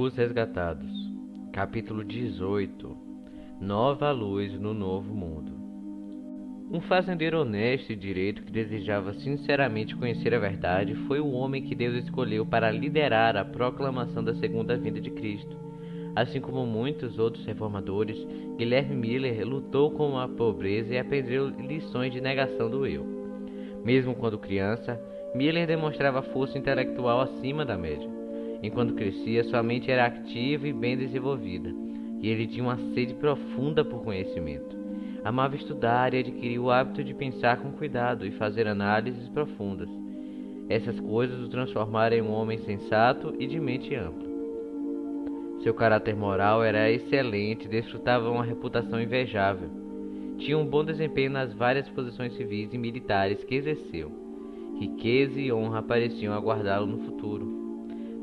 Os Resgatados. Capítulo 18. Nova luz no novo mundo. Um fazendeiro honesto e direito que desejava sinceramente conhecer a verdade foi o homem que Deus escolheu para liderar a proclamação da segunda vinda de Cristo. Assim como muitos outros reformadores, Guilherme Miller lutou com a pobreza e aprendeu lições de negação do eu. Mesmo quando criança, Miller demonstrava força intelectual acima da média. Enquanto crescia, sua mente era ativa e bem desenvolvida, e ele tinha uma sede profunda por conhecimento. Amava estudar e adquiriu o hábito de pensar com cuidado e fazer análises profundas. Essas coisas o transformaram em um homem sensato e de mente ampla. Seu caráter moral era excelente e desfrutava uma reputação invejável. Tinha um bom desempenho nas várias posições civis e militares que exerceu. Riqueza e honra pareciam aguardá-lo no futuro.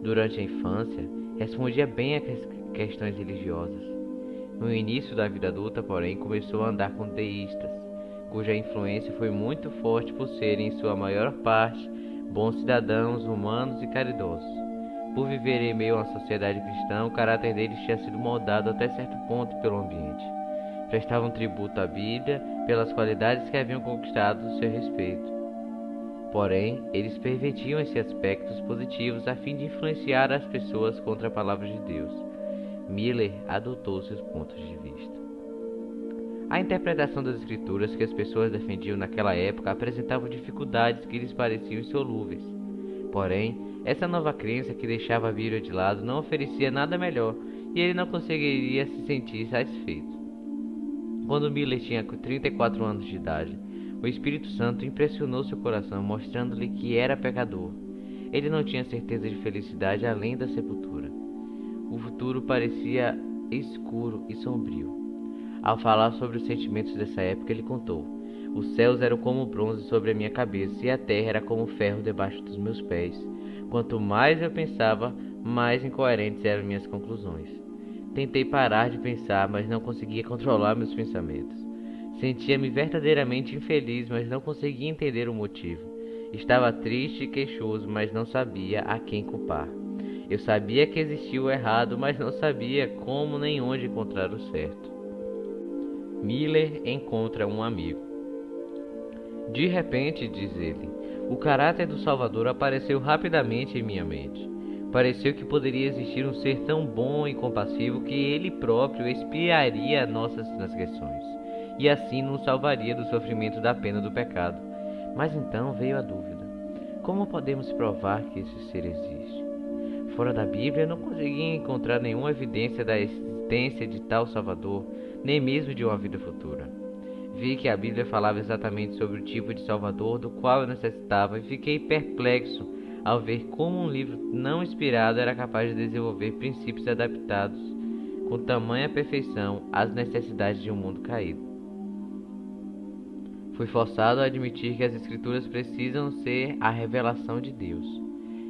Durante a infância, respondia bem a questões religiosas. No início da vida adulta, porém, começou a andar com deístas, cuja influência foi muito forte por serem, em sua maior parte, bons cidadãos, humanos e caridosos. Por viver em meio a uma sociedade cristã, o caráter deles tinha sido moldado até certo ponto pelo ambiente. Prestavam tributo à Bíblia pelas qualidades que haviam conquistado o seu respeito. Porém, eles pervertiam esses aspectos positivos a fim de influenciar as pessoas contra a palavra de Deus. Miller adotou seus pontos de vista. A interpretação das escrituras que as pessoas defendiam naquela época apresentava dificuldades que lhes pareciam insolúveis. Porém, essa nova crença que deixava a Bíblia de lado não oferecia nada melhor e ele não conseguiria se sentir satisfeito. Quando Miller tinha 34 anos de idade, o Espírito Santo impressionou seu coração, mostrando-lhe que era pecador. Ele não tinha certeza de felicidade além da sepultura. O futuro parecia escuro e sombrio. Ao falar sobre os sentimentos dessa época, ele contou: os céus eram como bronze sobre a minha cabeça e a terra era como ferro debaixo dos meus pés. Quanto mais eu pensava, mais incoerentes eram minhas conclusões. Tentei parar de pensar, mas não conseguia controlar meus pensamentos. Sentia-me verdadeiramente infeliz, mas não conseguia entender o motivo. Estava triste e queixoso, mas não sabia a quem culpar. Eu sabia que existia o errado, mas não sabia como nem onde encontrar o certo. Miller encontra um amigo. De repente, diz ele, o caráter do Salvador apareceu rapidamente em minha mente. Pareceu que poderia existir um ser tão bom e compassivo que ele próprio expiaria nossas transgressões, e assim nos salvaria do sofrimento da pena do pecado. Mas então veio a dúvida: como podemos provar que esse ser existe? Fora da Bíblia não conseguia encontrar nenhuma evidência da existência de tal Salvador, nem mesmo de uma vida futura. Vi que a Bíblia falava exatamente sobre o tipo de Salvador do qual eu necessitava e fiquei perplexo ao ver como um livro não inspirado era capaz de desenvolver princípios adaptados com tamanha perfeição às necessidades de um mundo caído. Fui forçado a admitir que as Escrituras precisam ser a revelação de Deus.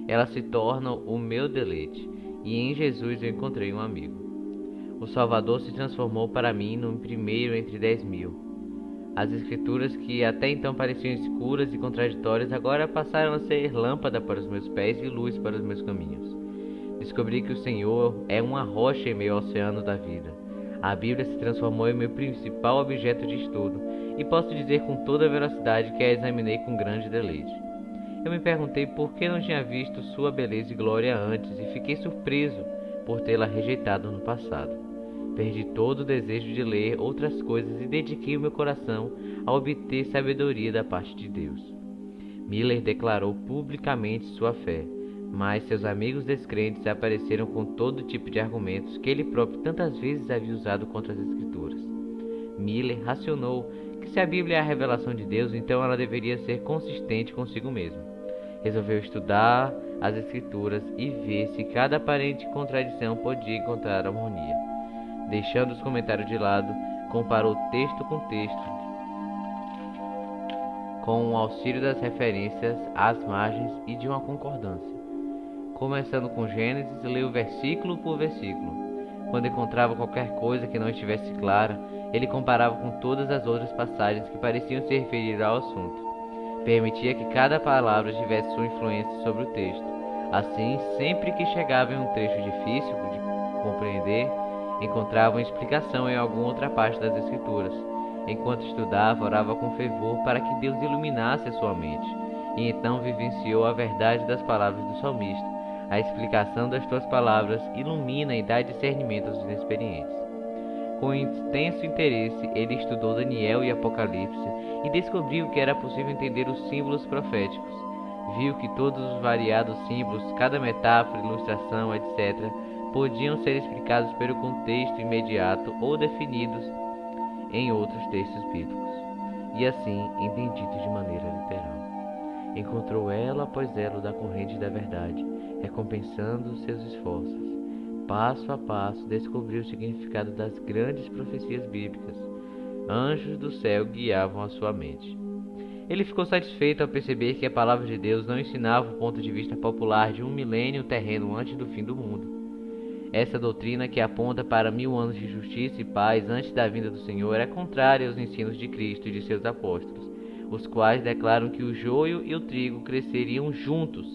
Elas se tornam o meu deleite, e em Jesus eu encontrei um amigo. O Salvador se transformou para mim no primeiro entre 10.000. As Escrituras, que até então pareciam escuras e contraditórias, agora passaram a ser lâmpada para os meus pés e luz para os meus caminhos. Descobri que o Senhor é uma rocha em meio ao oceano da vida. A Bíblia se transformou em meu principal objeto de estudo, e posso dizer com toda a veracidade que a examinei com grande deleite. Eu me perguntei por que não tinha visto sua beleza e glória antes e fiquei surpreso por tê-la rejeitado no passado. Perdi todo o desejo de ler outras coisas e dediquei o meu coração a obter sabedoria da parte de Deus. Miller declarou publicamente sua fé, mas seus amigos descrentes apareceram com todo tipo de argumentos que ele próprio tantas vezes havia usado contra as Escrituras. Miller racionou que se a Bíblia é a revelação de Deus, então ela deveria ser consistente consigo mesmo. Resolveu estudar as Escrituras e ver se cada aparente contradição podia encontrar harmonia. Deixando os comentários de lado, comparou texto com texto, com o auxílio das referências às margens e de uma concordância. Começando com Gênesis, leu versículo por versículo. Quando encontrava qualquer coisa que não estivesse clara, ele comparava com todas as outras passagens que pareciam se referir ao assunto. Permitia que cada palavra tivesse sua influência sobre o texto. Assim, sempre que chegava em um trecho difícil de compreender, encontrava uma explicação em alguma outra parte das Escrituras. Enquanto estudava, orava com fervor para que Deus iluminasse a sua mente, e então vivenciou a verdade das palavras do salmista. A explicação das tuas palavras ilumina e dá discernimento aos inexperientes. Com intenso interesse, ele estudou Daniel e Apocalipse e descobriu que era possível entender os símbolos proféticos. Viu que todos os variados símbolos, cada metáfora, ilustração, etc., podiam ser explicados pelo contexto imediato ou definidos em outros textos bíblicos, e assim entendidos de maneira literal. Encontrou elo após elo da corrente da verdade, recompensando os seus esforços. Passo a passo, descobriu o significado das grandes profecias bíblicas. Anjos do céu guiavam a sua mente. Ele ficou satisfeito ao perceber que a palavra de Deus não ensinava o ponto de vista popular de um milênio terreno antes do fim do mundo. Essa doutrina, que aponta para 1000 anos de justiça e paz antes da vinda do Senhor, é contrária aos ensinos de Cristo e de seus apóstolos, os quais declaram que o joio e o trigo cresceriam juntos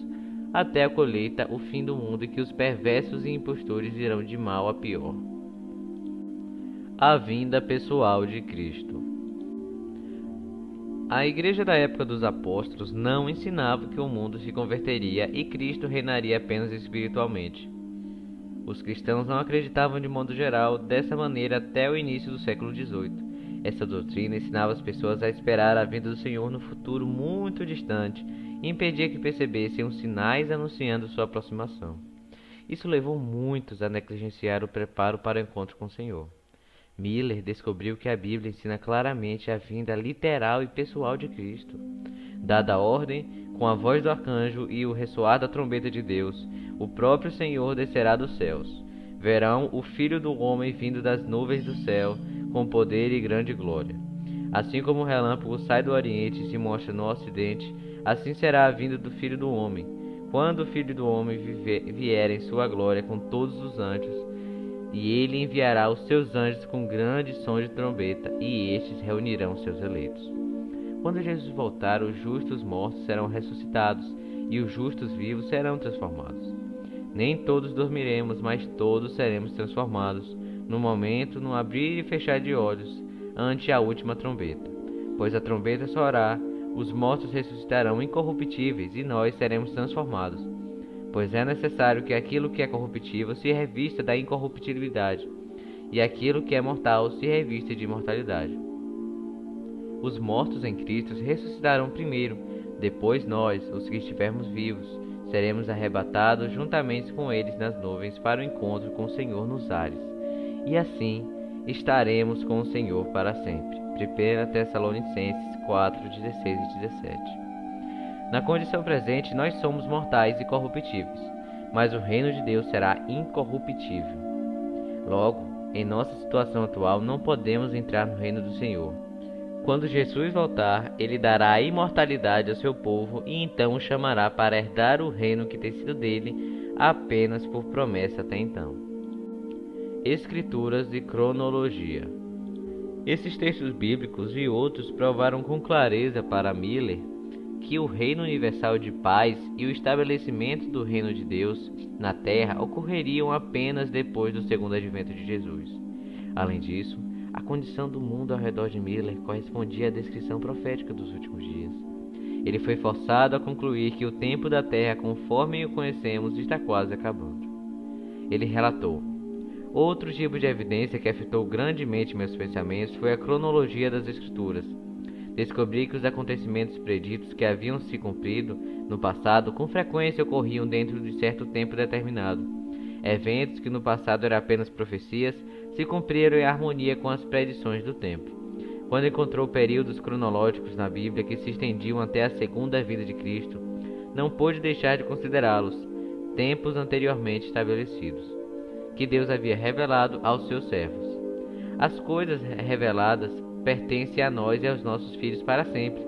até a colheita, o fim do mundo, e que os perversos e impostores irão de mal a pior. A vinda pessoal de Cristo. A igreja da época dos apóstolos não ensinava que o mundo se converteria e Cristo reinaria apenas espiritualmente. Os cristãos não acreditavam de modo geral dessa maneira até o início do século XVIII. Essa doutrina ensinava as pessoas a esperar a vinda do Senhor no futuro muito distante e impedia que percebessem os sinais anunciando sua aproximação. Isso levou muitos a negligenciar o preparo para o encontro com o Senhor. Miller descobriu que a Bíblia ensina claramente a vinda literal e pessoal de Cristo. Dada a ordem, com a voz do arcanjo e o ressoar da trombeta de Deus, o próprio Senhor descerá dos céus. Verão o Filho do Homem vindo das nuvens do céu, com poder e grande glória. Assim como o relâmpago sai do Oriente e se mostra no Ocidente, assim será a vinda do Filho do Homem, quando o Filho do Homem vier em sua glória com todos os anjos. E ele enviará os seus anjos com grande som de trombeta, e estes reunirão seus eleitos. Quando Jesus voltar, os justos mortos serão ressuscitados, e os justos vivos serão transformados. Nem todos dormiremos, mas todos seremos transformados, no momento, no abrir e fechar de olhos, ante a última trombeta. Pois a trombeta soará, os mortos ressuscitarão incorruptíveis, e nós seremos transformados. Pois é necessário que aquilo que é corruptível se revista da incorruptibilidade, e aquilo que é mortal se revista de imortalidade. Os mortos em Cristo ressuscitarão primeiro, depois nós, os que estivermos vivos, seremos arrebatados juntamente com eles nas nuvens para o encontro com o Senhor nos ares, e assim estaremos com o Senhor para sempre. 1 Tessalonicenses 4, 16 e 17. Na condição presente, nós somos mortais e corruptíveis, mas o reino de Deus será incorruptível. Logo, em nossa situação atual, não podemos entrar no reino do Senhor. Quando Jesus voltar, ele dará a imortalidade ao seu povo e então o chamará para herdar o reino que tem sido dele apenas por promessa até então. Escrituras e cronologia. Esses textos bíblicos e outros provaram com clareza para Miller que o reino universal de paz e o estabelecimento do reino de Deus na terra ocorreriam apenas depois do segundo advento de Jesus. Além disso, a condição do mundo ao redor de Miller correspondia à descrição profética dos últimos dias. Ele foi forçado a concluir que o tempo da terra, conforme o conhecemos, está quase acabando. Ele relatou: outro tipo de evidência que afetou grandemente meus pensamentos foi a cronologia das Escrituras. Descobri que os acontecimentos preditos que haviam se cumprido no passado com frequência ocorriam dentro de certo tempo determinado. Eventos que no passado eram apenas profecias se cumpriram em harmonia com as predições do tempo. Quando encontrou períodos cronológicos na Bíblia que se estendiam até a segunda vinda de Cristo, não pôde deixar de considerá-los tempos anteriormente estabelecidos, que Deus havia revelado aos seus servos. As coisas reveladas pertencem a nós e aos nossos filhos para sempre.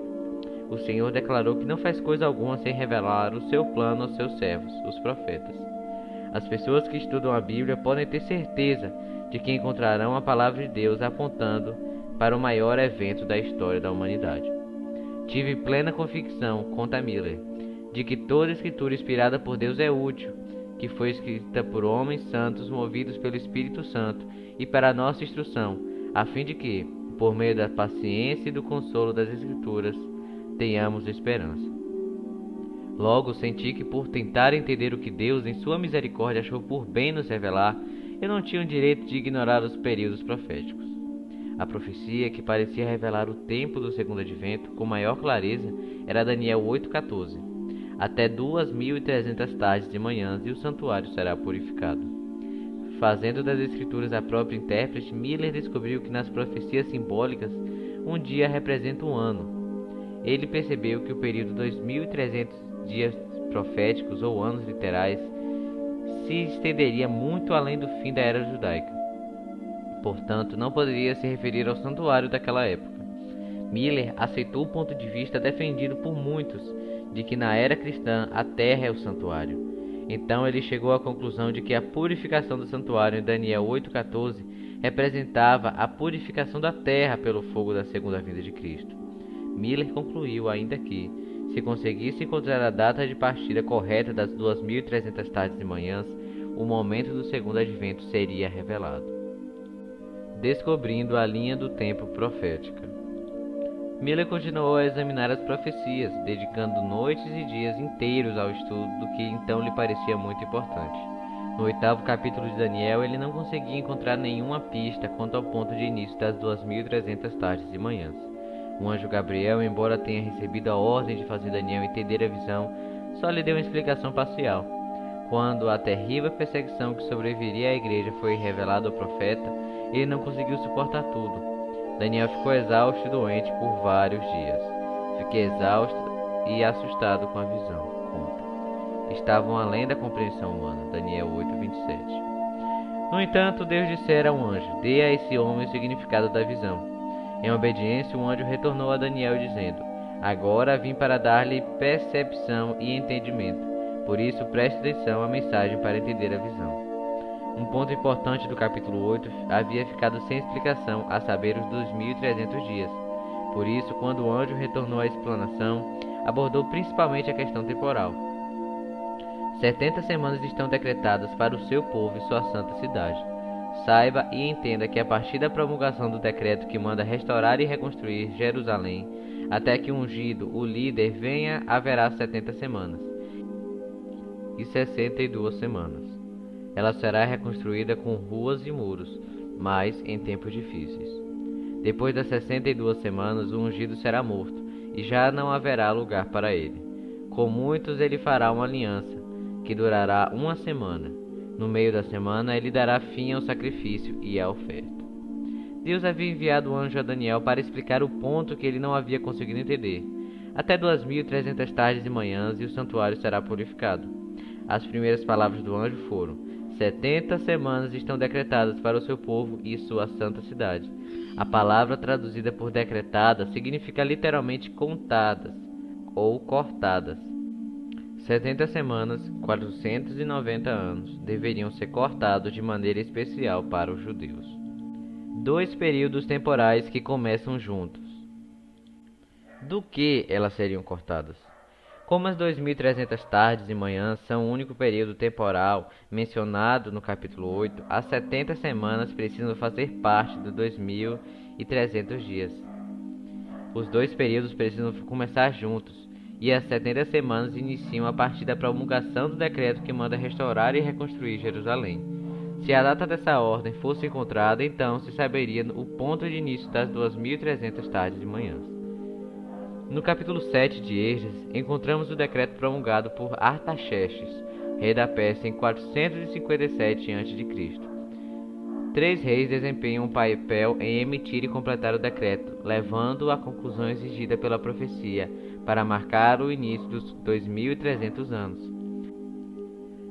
O Senhor declarou que não faz coisa alguma sem revelar o seu plano aos seus servos, os profetas. As pessoas que estudam a Bíblia podem ter certeza de que encontrarão a palavra de Deus apontando para o maior evento da história da humanidade. Tive plena convicção, conta Miller, de que toda escritura inspirada por Deus é útil, que foi escrita por homens santos movidos pelo Espírito Santo e para a nossa instrução, a fim de que, por meio da paciência e do consolo das Escrituras, tenhamos esperança. Logo senti que, por tentar entender o que Deus, em sua misericórdia, achou por bem nos revelar, eu não tinha o direito de ignorar os períodos proféticos. A profecia que parecia revelar o tempo do segundo advento com maior clareza era Daniel 8,14. Até 2.300 tardes e manhãs e o santuário será purificado. Fazendo das Escrituras a própria intérprete, Miller descobriu que nas profecias simbólicas um dia representa um ano. Ele percebeu que o período 2.300 dias proféticos ou anos literais se estenderia muito além do fim da era judaica. Portanto, não poderia se referir ao santuário daquela época. Miller aceitou o ponto de vista defendido por muitos de que na era cristã a terra é o santuário. Então ele chegou à conclusão de que a purificação do santuário em Daniel 8,14 representava a purificação da terra pelo fogo da segunda vinda de Cristo. Miller concluiu ainda que, se conseguisse encontrar a data de partida correta das 2.300 tardes e manhãs, o momento do segundo advento seria revelado. Descobrindo a linha do tempo profética. Miller continuou a examinar as profecias, dedicando noites e dias inteiros ao estudo do que então lhe parecia muito importante. No 8º capítulo de Daniel, ele não conseguia encontrar nenhuma pista quanto ao ponto de início das 2.300 tardes e manhãs. O anjo Gabriel, embora tenha recebido a ordem de fazer Daniel entender a visão, só lhe deu uma explicação parcial. Quando a terrível perseguição que sobreviria à igreja foi revelada ao profeta, ele não conseguiu suportar tudo. Daniel ficou exausto e doente por vários dias. Fiquei exausto e assustado com a visão. Conta. Estavam além da compreensão humana. Daniel 8:27. No entanto, Deus dissera ao anjo: dê a esse homem o significado da visão. Em obediência, o anjo retornou a Daniel dizendo: agora vim para dar-lhe percepção e entendimento. Por isso, preste atenção à mensagem para entender a visão. Um ponto importante do capítulo 8 havia ficado sem explicação, a saber, os 2.300 dias. Por isso, quando o anjo retornou à explanação, abordou principalmente a questão temporal. 70 semanas estão decretadas para o seu povo e sua santa cidade. Saiba e entenda que a partir da promulgação do decreto que manda restaurar e reconstruir Jerusalém, até que o ungido, o líder, venha, haverá 70 semanas e 62 semanas. Ela será reconstruída com ruas e muros, mas em tempos difíceis. Depois das 62 semanas, o ungido será morto, e já não haverá lugar para ele. Com muitos ele fará uma aliança, que durará 1 semana. No meio da semana, ele dará fim ao sacrifício e à oferta. Deus havia enviado o anjo a Daniel para explicar o ponto que ele não havia conseguido entender. Até 2.300 tardes e manhãs, e o santuário será purificado. As primeiras palavras do anjo foram: 70 semanas estão decretadas para o seu povo e sua santa cidade. A palavra traduzida por decretada significa literalmente contadas ou cortadas. 70 semanas, 490 anos, deveriam ser cortados de maneira especial para os judeus. Dois períodos temporais que começam juntos. Do que elas seriam cortadas? Como as 2.300 tardes e manhãs são o único período temporal mencionado no capítulo 8, as 70 semanas precisam fazer parte dos 2.300 dias. Os dois períodos precisam começar juntos, e as 70 semanas iniciam a partir da promulgação do decreto que manda restaurar e reconstruir Jerusalém. Se a data dessa ordem fosse encontrada, então se saberia o ponto de início das 2.300 tardes e manhãs. No capítulo 7 de Esdras, encontramos o decreto promulgado por Artaxerxes, rei da Pérsia, em 457 a.C. 3 reis desempenham um papel em emitir e completar o decreto, levando-o à conclusão exigida pela profecia, para marcar o início dos 2.300 anos.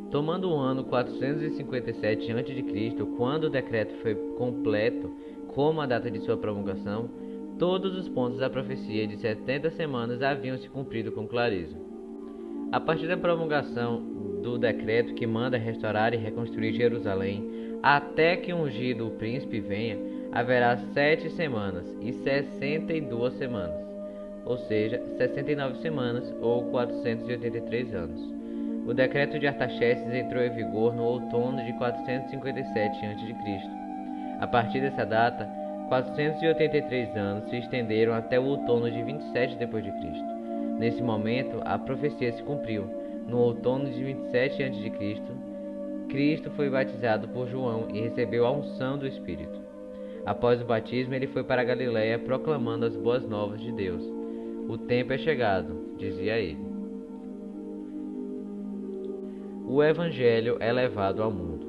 Tomando o ano 457 a.C., quando o decreto foi completo, como a data de sua promulgação, todos os pontos da profecia de 70 semanas haviam se cumprido com clareza. A partir da promulgação do decreto que manda restaurar e reconstruir Jerusalém, até que o ungido, o príncipe, venha, haverá 7 semanas e 62 semanas. ou seja, 69 semanas ou 483 anos. O decreto de Artaxerxes entrou em vigor no outono de 457 a.C. A partir dessa data, 483 anos se estenderam até o outono de 27 d.C. Nesse momento, a profecia se cumpriu. No outono de 27 a.C., Cristo foi batizado por João e recebeu a unção do Espírito. Após o batismo, ele foi para a Galiléia proclamando as boas novas de Deus. O tempo é chegado, dizia ele. O Evangelho é levado ao mundo.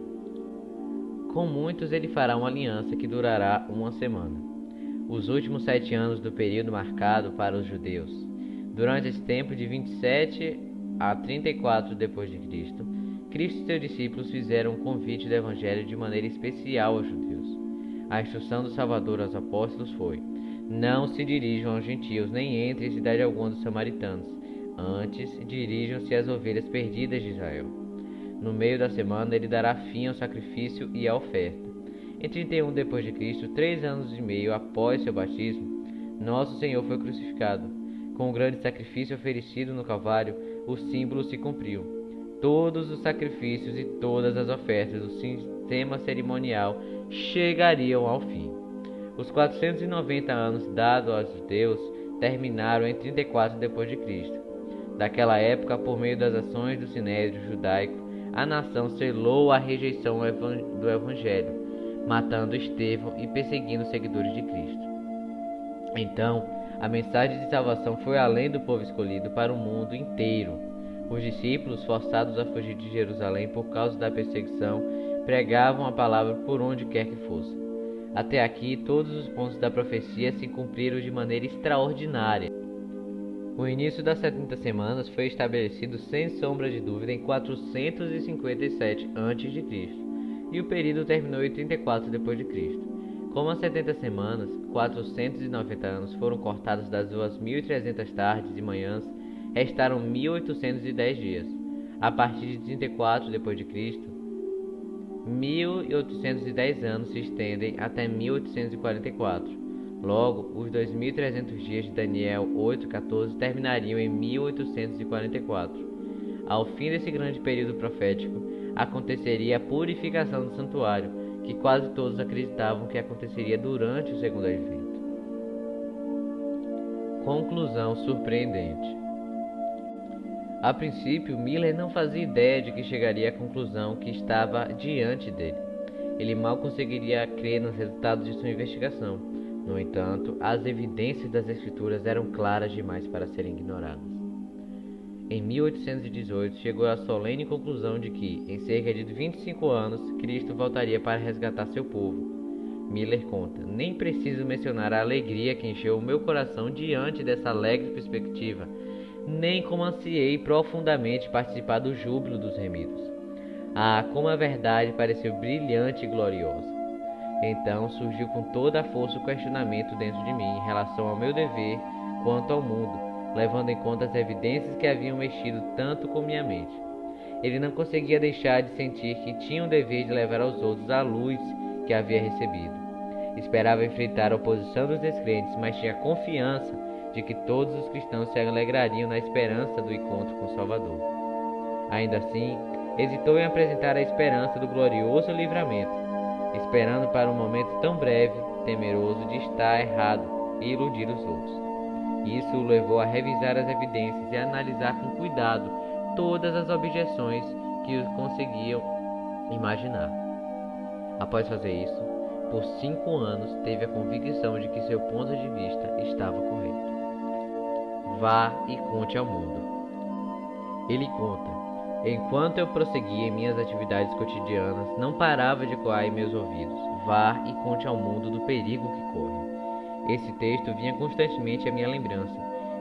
Com muitos ele fará uma aliança que durará uma semana, os últimos 7 anos do período marcado para os judeus. Durante esse tempo de 27 a 34 d.C., Cristo e seus discípulos fizeram um convite do Evangelho de maneira especial aos judeus. A instrução do Salvador aos apóstolos foi: não se dirijam aos gentios, nem entrem em cidade alguma dos samaritanos. Antes, dirijam-se às ovelhas perdidas de Israel. No meio da semana, ele dará fim ao sacrifício e à oferta. Em 31 d.C., 3 anos e meio após seu batismo, nosso Senhor foi crucificado. Com o grande sacrifício oferecido no Calvário, o símbolo se cumpriu. Todos os sacrifícios e todas as ofertas do sistema cerimonial chegariam ao fim. Os 490 anos dados aos judeus terminaram em 34 d.C. Daquela época, por meio das ações do Sinédrio judaico, a nação selou a rejeição do Evangelho, matando Estevão e perseguindo os seguidores de Cristo. Então, a mensagem de salvação foi além do povo escolhido para o mundo inteiro. Os discípulos, forçados a fugir de Jerusalém por causa da perseguição, pregavam a palavra por onde quer que fosse. Até aqui, todos os pontos da profecia se cumpriram de maneira extraordinária. O início das 70 semanas foi estabelecido sem sombra de dúvida em 457 a.C. e o período terminou em 34 d.C. Como as 70 semanas, 490 anos foram cortados das 2.300 tardes e manhãs, restaram 1.810 dias. A partir de 34 d.C., 1.810 anos se estendem até 1844. Logo, os 2.300 dias de Daniel 8,14 terminariam em 1844. Ao fim desse grande período profético, aconteceria a purificação do santuário, que quase todos acreditavam que aconteceria durante o segundo advento. Conclusão surpreendente. A princípio, Miller não fazia ideia de que chegaria à conclusão que estava diante dele. Ele mal conseguiria crer nos resultados de sua investigação. No entanto, as evidências das Escrituras eram claras demais para serem ignoradas. Em 1818, chegou à solene conclusão de que, em cerca de 25 anos, Cristo voltaria para resgatar seu povo. Miller conta: nem preciso mencionar a alegria que encheu o meu coração diante dessa alegre perspectiva, nem como ansiei profundamente participar do júbilo dos remidos. Ah, como a verdade pareceu brilhante e gloriosa! Então surgiu com toda a força o questionamento dentro de mim em relação ao meu dever quanto ao mundo, levando em conta as evidências que haviam mexido tanto com minha mente. Ele não conseguia deixar de sentir que tinha o dever de levar aos outros a luz que havia recebido. Esperava enfrentar a oposição dos descrentes, mas tinha confiança de que todos os cristãos se alegrariam na esperança do encontro com o Salvador. Ainda assim, hesitou em apresentar a esperança do glorioso livramento, esperando para um momento tão breve, temeroso de estar errado e iludir os outros. Isso o levou a revisar as evidências e a analisar com cuidado todas as objeções que conseguiam imaginar. Após fazer isso, por 5 anos teve a convicção de que seu ponto de vista estava correto. Vá e conte ao mundo. Ele conta: enquanto eu prosseguia em minhas atividades cotidianas, não parava de ecoar em meus ouvidos: vá e conte ao mundo do perigo que corre. Esse texto vinha constantemente à minha lembrança.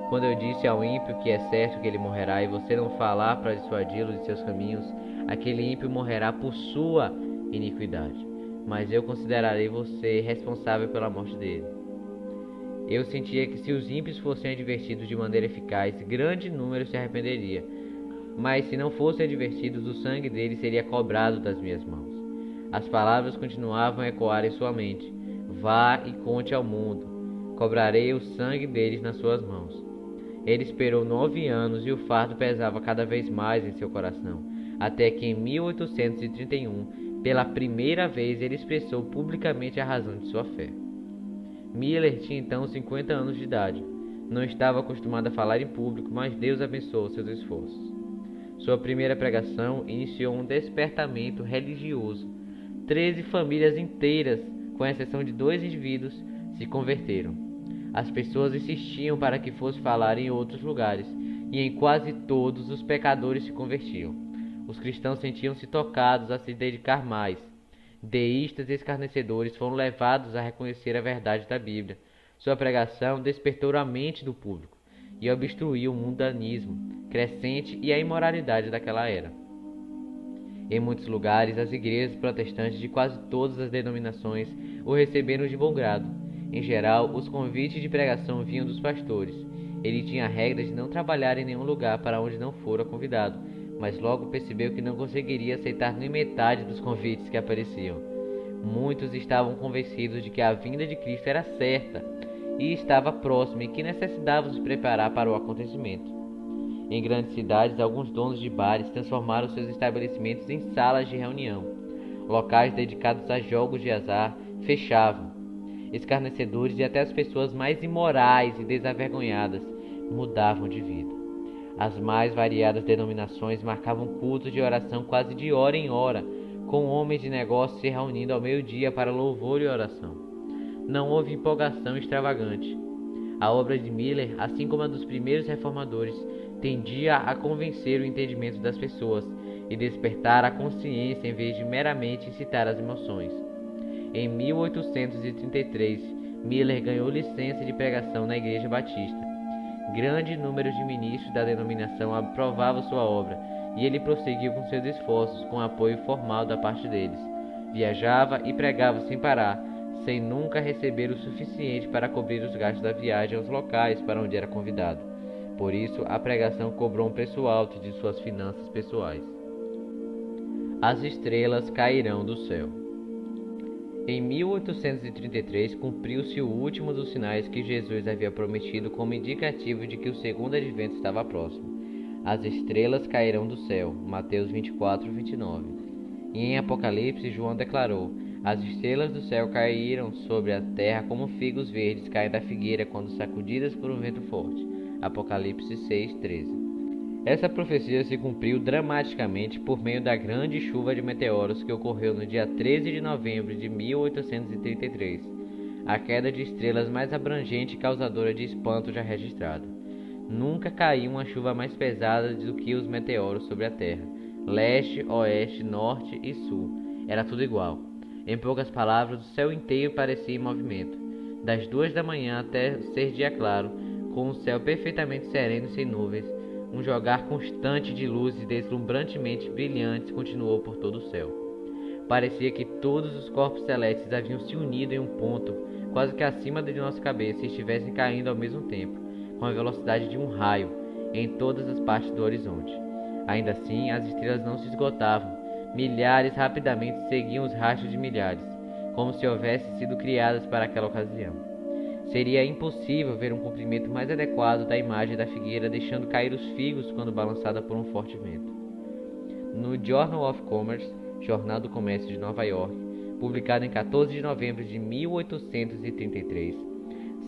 Quando eu disse ao ímpio que é certo que ele morrerá e você não falar para dissuadi-lo de seus caminhos, aquele ímpio morrerá por sua iniquidade, mas eu considerarei você responsável pela morte dele. Eu sentia que se os ímpios fossem advertidos de maneira eficaz, grande número se arrependeria. Mas se não fossem advertidos, o sangue deles seria cobrado das minhas mãos. As palavras continuavam a ecoar em sua mente: vá e conte ao mundo. Cobrarei o sangue deles nas suas mãos. Ele esperou 9 anos e o fardo pesava cada vez mais em seu coração, até que em 1831, pela primeira vez, ele expressou publicamente a razão de sua fé. Miller tinha então 50 anos de idade. Não estava acostumado a falar em público, mas Deus abençoou seus esforços. Sua primeira pregação iniciou um despertamento religioso. 13 famílias inteiras, com exceção de 2 indivíduos, se converteram. As pessoas insistiam para que fosse falar em outros lugares, e em quase todos os pecadores se convertiam. Os cristãos sentiam-se tocados a se dedicar mais. Deístas e escarnecedores foram levados a reconhecer a verdade da Bíblia. Sua pregação despertou a mente do público e obstruiu o mundanismo crescente e a imoralidade daquela era. Em muitos lugares, as igrejas protestantes de quase todas as denominações o receberam de bom grado. Em geral, os convites de pregação vinham dos pastores. Ele tinha a regra de não trabalhar em nenhum lugar para onde não fora convidado, mas logo percebeu que não conseguiria aceitar nem metade dos convites que apareciam. Muitos estavam convencidos de que a vinda de Cristo era certa e estava próxima e que necessitavam se preparar para o acontecimento. Em grandes cidades, alguns donos de bares transformaram seus estabelecimentos em salas de reunião. Locais dedicados a jogos de azar fechavam. Escarnecedores e até as pessoas mais imorais e desavergonhadas mudavam de vida. As mais variadas denominações marcavam cultos de oração quase de hora em hora, com homens de negócios se reunindo ao meio-dia para louvor e oração. Não houve empolgação extravagante. A obra de Miller, assim como a dos primeiros reformadores, tendia a convencer o entendimento das pessoas e despertar a consciência em vez de meramente incitar as emoções. Em 1833, Miller ganhou licença de pregação na Igreja Batista. Grande número de ministros da denominação aprovavam sua obra e ele prosseguiu com seus esforços com apoio formal da parte deles. Viajava e pregava sem parar, sem nunca receber o suficiente para cobrir os gastos da viagem aos locais para onde era convidado. Por isso, a pregação cobrou um preço alto de suas finanças pessoais. As estrelas cairão do céu. Em 1833, cumpriu-se o último dos sinais que Jesus havia prometido como indicativo de que o segundo advento estava próximo. As estrelas cairão do céu. Mateus 24, 29. E em Apocalipse, João declarou: as estrelas do céu caíram sobre a terra como figos verdes caem da figueira quando sacudidas por um vento forte. Apocalipse 6, 13. Essa profecia se cumpriu dramaticamente por meio da grande chuva de meteoros que ocorreu no dia 13 de novembro de 1833, a queda de estrelas mais abrangente e causadora de espanto já registrada. Nunca caiu uma chuva mais pesada do que os meteoros sobre a Terra. Leste, oeste, norte e sul. Era tudo igual. Em poucas palavras, o céu inteiro parecia em movimento. Das 2 da manhã até ser dia claro, com o céu perfeitamente sereno e sem nuvens, um jogar constante de luzes deslumbrantemente brilhantes continuou por todo o céu. Parecia que todos os corpos celestes haviam se unido em um ponto, quase que acima de nossa cabeça, e estivessem caindo ao mesmo tempo, com a velocidade de um raio, em todas as partes do horizonte. Ainda assim, as estrelas não se esgotavam. Milhares rapidamente seguiam os rastros de milhares, como se houvessem sido criadas para aquela ocasião. Seria impossível ver um comprimento mais adequado da imagem da figueira deixando cair os figos quando balançada por um forte vento. No Journal of Commerce, Jornal do Comércio de Nova York, publicado em 14 de novembro de 1833,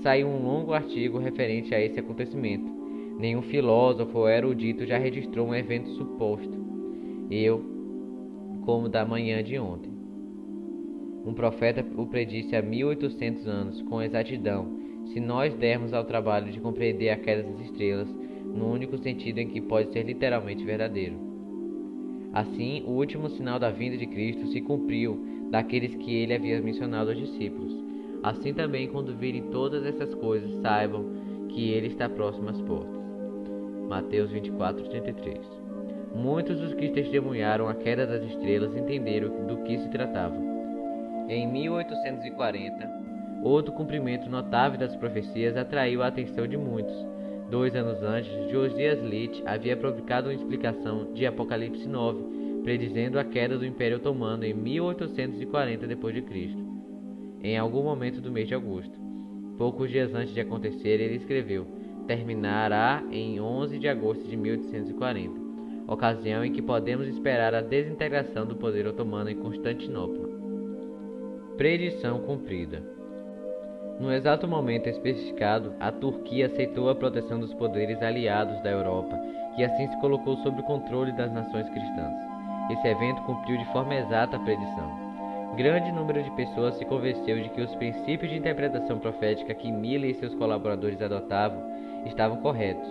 saiu um longo artigo referente a esse acontecimento. Nenhum filósofo ou erudito já registrou um evento suposto, como da manhã de ontem. Um profeta o predisse há 1800 anos, com exatidão, se nós dermos ao trabalho de compreender a queda das estrelas, no único sentido em que pode ser literalmente verdadeiro. Assim, o último sinal da vinda de Cristo se cumpriu daqueles que ele havia mencionado aos discípulos. Assim também, quando virem todas essas coisas, saibam que ele está próximo às portas. Mateus 24, 33. Muitos dos que testemunharam a queda das estrelas entenderam do que se tratava. Em 1840, outro cumprimento notável das profecias atraiu a atenção de muitos. 2 anos antes, Josias Litt havia publicado uma explicação de Apocalipse 9, predizendo a queda do Império Otomano em 1840 d.C., em algum momento do mês de agosto. Poucos dias antes de acontecer, ele escreveu: terminará em 11 de agosto de 1840, ocasião em que podemos esperar a desintegração do poder otomano em Constantinopla. Predição cumprida. No exato momento especificado, a Turquia aceitou a proteção dos poderes aliados da Europa e assim se colocou sob o controle das nações cristãs. Esse evento cumpriu de forma exata a predição. Grande número de pessoas se convenceu de que os princípios de interpretação profética que Miller e seus colaboradores adotavam estavam corretos.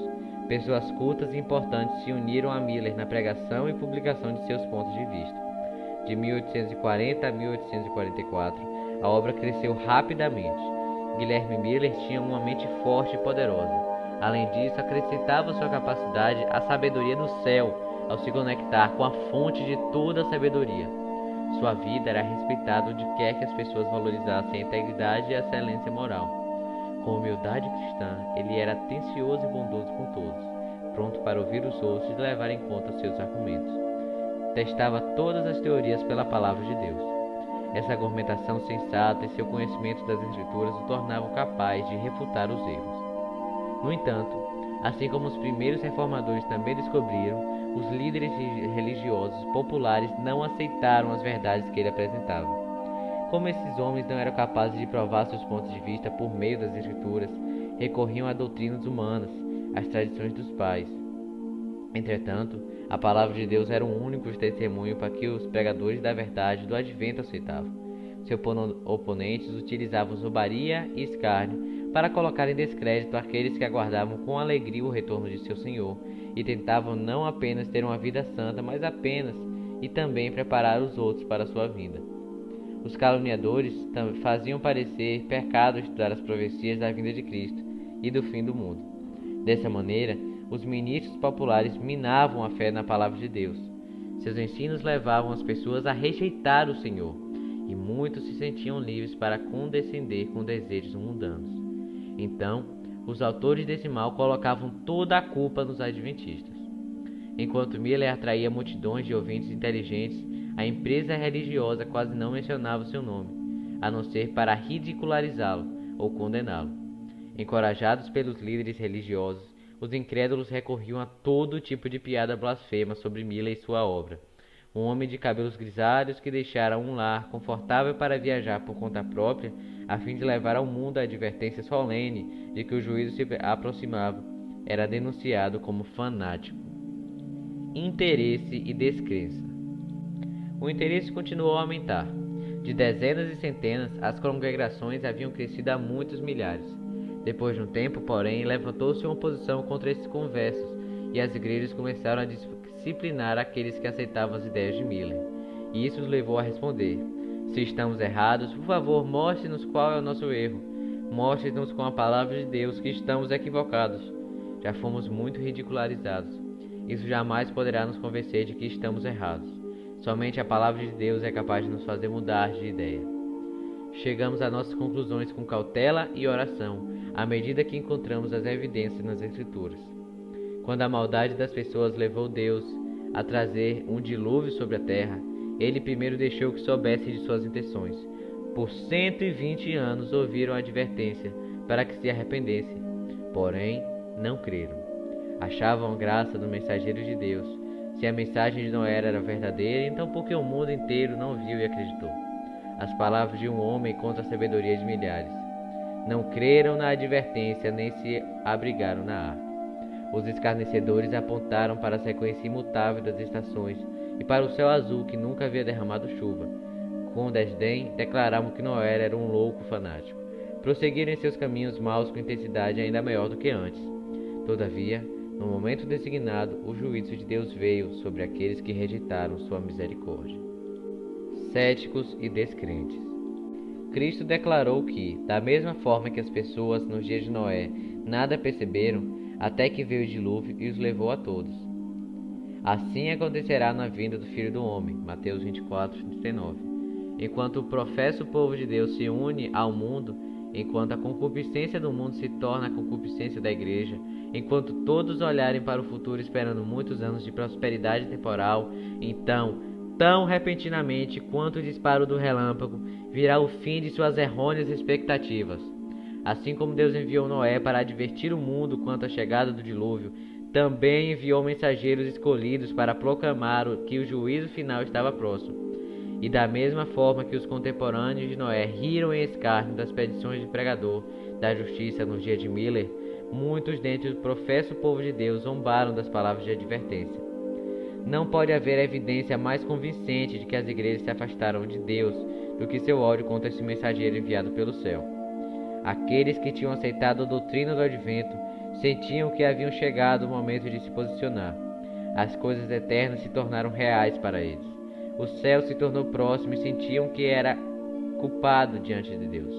Pessoas cultas e importantes se uniram a Miller na pregação e publicação de seus pontos de vista. De 1840 a 1844, a obra cresceu rapidamente. Guilherme Miller tinha uma mente forte e poderosa. Além disso, acrescentava sua capacidade à sabedoria do céu ao se conectar com a fonte de toda a sabedoria. Sua vida era respeitada onde quer que as pessoas valorizassem a integridade e a excelência moral. Com humildade cristã, ele era atencioso e bondoso com todos, pronto para ouvir os outros e levar em conta seus argumentos. Testava todas as teorias pela palavra de Deus. Essa argumentação sensata e seu conhecimento das Escrituras o tornavam capaz de refutar os erros. No entanto, assim como os primeiros reformadores também descobriram, os líderes religiosos populares não aceitaram as verdades que ele apresentava. Como esses homens não eram capazes de provar seus pontos de vista por meio das Escrituras, recorriam a doutrinas humanas, às tradições dos pais. Entretanto, a palavra de Deus era o único testemunho para que os pregadores da verdade do advento aceitavam. Seus oponentes utilizavam zombaria e escárnio para colocar em descrédito aqueles que aguardavam com alegria o retorno de seu Senhor e tentavam não apenas ter uma vida santa, mas apenas e também preparar os outros para a sua vinda. Os caluniadores faziam parecer pecado estudar as profecias da vinda de Cristo e do fim do mundo. Dessa maneira, os ministros populares minavam a fé na palavra de Deus. Seus ensinos levavam as pessoas a rejeitar o Senhor, e muitos se sentiam livres para condescender com desejos mundanos. Então, os autores desse mal colocavam toda a culpa nos adventistas. Enquanto Miller atraía multidões de ouvintes inteligentes, a empresa religiosa quase não mencionava seu nome, a não ser para ridicularizá-lo ou condená-lo. Encorajados pelos líderes religiosos, os incrédulos recorriam a todo tipo de piada blasfema sobre Miller e sua obra. Um homem de cabelos grisalhos que deixara um lar confortável para viajar por conta própria, a fim de levar ao mundo a advertência solene de que o juízo se aproximava, era denunciado como fanático. Interesse e descrença. O interesse continuou a aumentar. De dezenas e centenas, as congregações haviam crescido a muitos milhares. Depois de um tempo, porém, levantou-se uma oposição contra esses conversos, e as igrejas começaram a disciplinar aqueles que aceitavam as ideias de Miller. E isso os levou a responder: se estamos errados, por favor, mostre-nos qual é o nosso erro. Mostre-nos com a palavra de Deus que estamos equivocados. Já fomos muito ridicularizados. Isso jamais poderá nos convencer de que estamos errados. Somente a palavra de Deus é capaz de nos fazer mudar de ideia. Chegamos a nossas conclusões com cautela e oração, à medida que encontramos as evidências nas Escrituras. Quando a maldade das pessoas levou Deus a trazer um dilúvio sobre a terra, ele primeiro deixou que soubessem de suas intenções. Por 120 anos ouviram a advertência para que se arrependessem, porém não creram. Achavam graça no mensageiro de Deus. Se a mensagem de Noé era verdadeira, então por que o mundo inteiro não viu e acreditou? As palavras de um homem contra a sabedoria de milhares. Não creram na advertência, nem se abrigaram na arca. Os escarnecedores apontaram para a sequência imutável das estações e para o céu azul que nunca havia derramado chuva. Com desdém, declararam que Noé era um louco fanático. Prosseguiram em seus caminhos maus com intensidade ainda maior do que antes. Todavia, no momento designado, o juízo de Deus veio sobre aqueles que rejeitaram sua misericórdia. Céticos e descrentes. Cristo declarou que, da mesma forma que as pessoas nos dias de Noé nada perceberam, até que veio o dilúvio e os levou a todos. Assim acontecerá na vinda do Filho do Homem. Mateus 24:39. Enquanto o professo povo de Deus se une ao mundo, enquanto a concupiscência do mundo se torna a concupiscência da igreja, enquanto todos olharem para o futuro esperando muitos anos de prosperidade temporal, então, tão repentinamente quanto o disparo do relâmpago, virá o fim de suas errôneas expectativas. Assim como Deus enviou Noé para advertir o mundo quanto à chegada do dilúvio, também enviou mensageiros escolhidos para proclamar que o juízo final estava próximo. E da mesma forma que os contemporâneos de Noé riram em escárnio das petições de pregador da justiça no dia de Miller, muitos dentre o professo povo de Deus zombaram das palavras de advertência. Não pode haver evidência mais convincente de que as igrejas se afastaram de Deus do que seu ódio contra esse mensageiro enviado pelo céu. Aqueles que tinham aceitado a doutrina do advento sentiam que haviam chegado o momento de se posicionar. As coisas eternas se tornaram reais para eles. O céu se tornou próximo e sentiam que era culpado diante de Deus.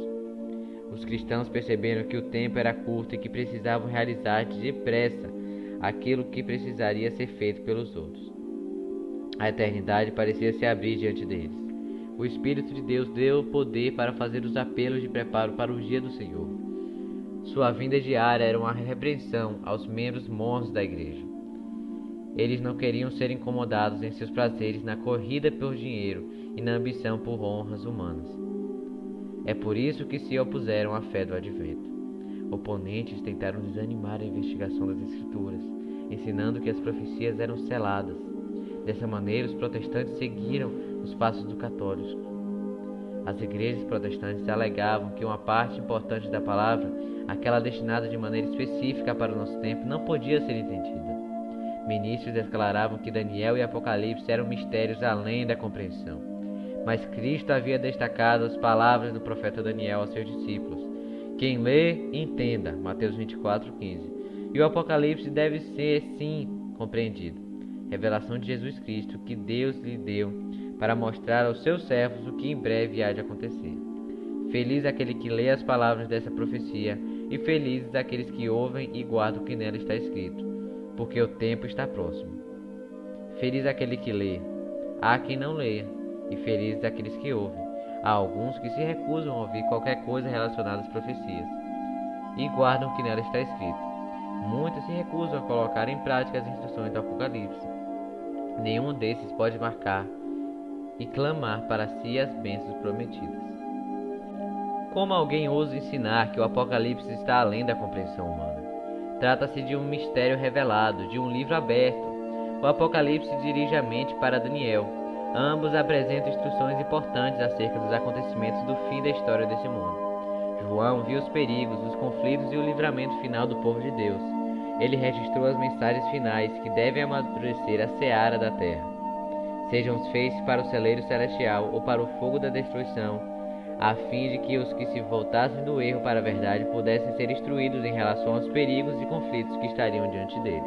Os cristãos perceberam que o tempo era curto e que precisavam realizar depressa aquilo que precisaria ser feito pelos outros. A eternidade parecia se abrir diante deles. O Espírito de Deus deu poder para fazer os apelos de preparo para o dia do Senhor. Sua vinda diária era uma repreensão aos membros mornos da igreja. Eles não queriam ser incomodados em seus prazeres na corrida por dinheiro e na ambição por honras humanas. É por isso que se opuseram à fé do advento. Oponentes tentaram desanimar a investigação das Escrituras, ensinando que as profecias eram seladas. Dessa maneira, os protestantes seguiram os passos dos católicos. As igrejas protestantes alegavam que uma parte importante da palavra, aquela destinada de maneira específica para o nosso tempo, não podia ser entendida. Ministros declaravam que Daniel e Apocalipse eram mistérios além da compreensão. Mas Cristo havia destacado as palavras do profeta Daniel aos seus discípulos. Quem lê, entenda. Mateus 24:15. E o Apocalipse deve ser, sim, compreendido. Revelação de Jesus Cristo que Deus lhe deu para mostrar aos seus servos o que em breve há de acontecer. Feliz aquele que lê as palavras dessa profecia, e felizes aqueles que ouvem e guardam o que nela está escrito, porque o tempo está próximo. Feliz aquele que lê. Há quem não leia, e felizes aqueles que ouvem. Há alguns que se recusam a ouvir qualquer coisa relacionada às profecias, e guardam o que nela está escrito. Muitos se recusam a colocar em prática as instruções do Apocalipse. Nenhum desses pode marcar e clamar para si as bênçãos prometidas. Como alguém ousa ensinar que o Apocalipse está além da compreensão humana? Trata-se de um mistério revelado, de um livro aberto. O Apocalipse dirige a mente para Daniel. Ambos apresentam instruções importantes acerca dos acontecimentos do fim da história desse mundo. João viu os perigos, os conflitos e o livramento final do povo de Deus. Ele registrou as mensagens finais que devem amadurecer a seara da terra. Sejam os feitos para o celeiro celestial ou para o fogo da destruição, a fim de que os que se voltassem do erro para a verdade pudessem ser instruídos em relação aos perigos e conflitos que estariam diante deles.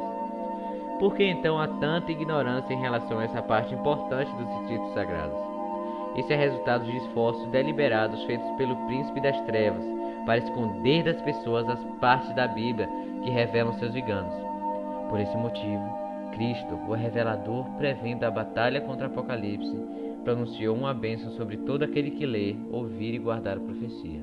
Por que então há tanta ignorância em relação a essa parte importante dos escritos sagrados? Isso é resultado de esforços deliberados feitos pelo príncipe das trevas para esconder das pessoas as partes da Bíblia que revelam seus enganos. Por esse motivo, Cristo, o revelador, prevendo a batalha contra o Apocalipse, pronunciou uma bênção sobre todo aquele que lê, ouvir e guardar a profecia.